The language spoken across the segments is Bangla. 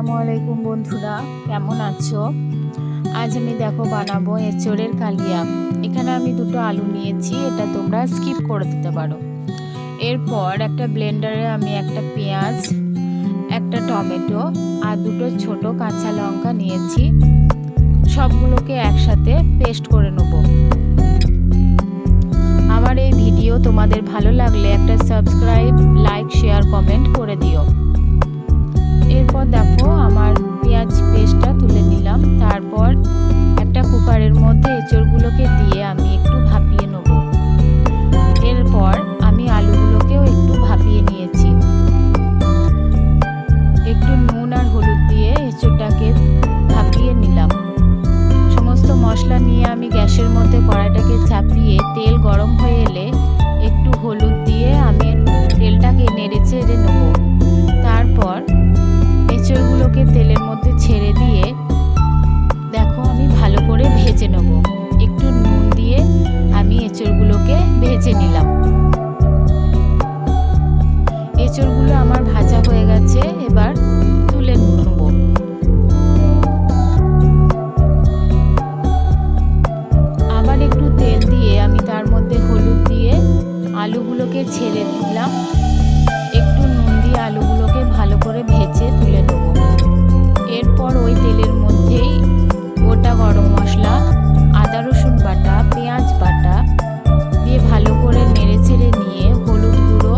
আসসালামু আলাইকুম বন্ধুরা, কেমন আছো? আজ আমি দেখো বানাবো এঁচোড়ের কালিয়া। এখানে আমি দুটো আলু নিয়েছি, এটা তোমরা স্কিপ করে দিতে পারো। এরপর একটা ব্লেন্ডারে আমি একটা পেঁয়াজ, একটা টমেটো আর দুটো ছোট কাঁচা লঙ্কা নিয়েছি। সবগুলোকে একসাথে পেস্ট করে নেব। আমার এই ভিডিও তোমাদের ভালো লাগলে একটা সাবস্ক্রাইব, লাইক, শেয়ার, কমেন্ট করে দিও। এরপর দেখো আমার পেঁয়াজ পেস্টটা তুলে নিলাম। তারপর একটা কুকারের মধ্যে এঁচোড়গুলোকে দিয়ে আমি একটু ভাপিয়ে নেব। এরপর আমি আলুগুলোকেও একটু ভাপিয়ে নিয়েছি। একটু নুন আর হলুদ দিয়ে এঁচোড়টাকে ভাপিয়ে নিলাম। সমস্ত মশলা নিয়ে আমি গ্যাসের মধ্যে কড়াইটাকে চাপিয়ে তেল গরম হয়ে এলে একটু হলুদ দিয়ে আমি তেলটাকে নেড়ে চেড়ে নেব। তারপর এঁচোড়গুলোকে তেলের মধ্যে ছেড়ে দিয়ে দেখো আমি ভালো করে ভেজে নেব। একটু নুন দিয়ে আমি এঁচোড়গুলোকে ভেজে নিলাম। এঁচোড়গুলো আমার ভাজা হয়ে গেছে, এবার তুলে নেব। আবার একটু তেল দিয়ে আমি তার মধ্যে হলুদ দিয়ে আলুগুলোকে ছেড়ে দিলাম। একটু নুন দিয়ে আলুগুলোকে ভালো করে ভেজে তুলে নেব। এরপর ওই তেলের মধ্যেই গোটা গরম মশলা, আদা রসুন বাটা, পেঁয়াজ বাটা দিয়ে ভালো করে নেড়ে চেড়ে নিয়ে হলুদ গুঁড়ো,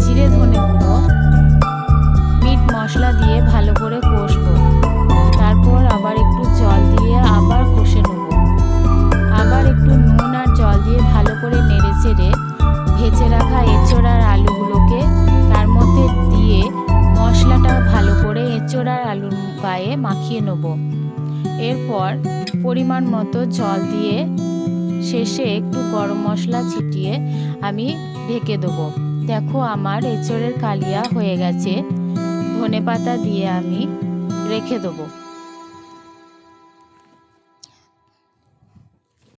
জিরে ধনে গুঁড়ো, মিট মশলা দিয়ে ভালো করে কষবো। তারপর আবার একটু জল দিয়ে আবার কষে নেব। আবার একটু নুন আর জল দিয়ে ভালো করে নেড়ে চেড়ে ভেজে রাখা এঁচোড় আর আলুগুলোকে তার মধ্যে দিয়ে মশলাটা ভালো করে এঁচোড় আর আলুর গায়ে মাখিয়ে নেব। এরপর পরিমাণ মতো জল দিয়ে শেষে একটু গরম মশলা ছিটিয়ে আমি ঢেকে দেবো। দেখো আমার এঁচোড়ের কালিয়া হয়ে গেছে। ধনেপাতা দিয়ে আমি রেখে দেবো।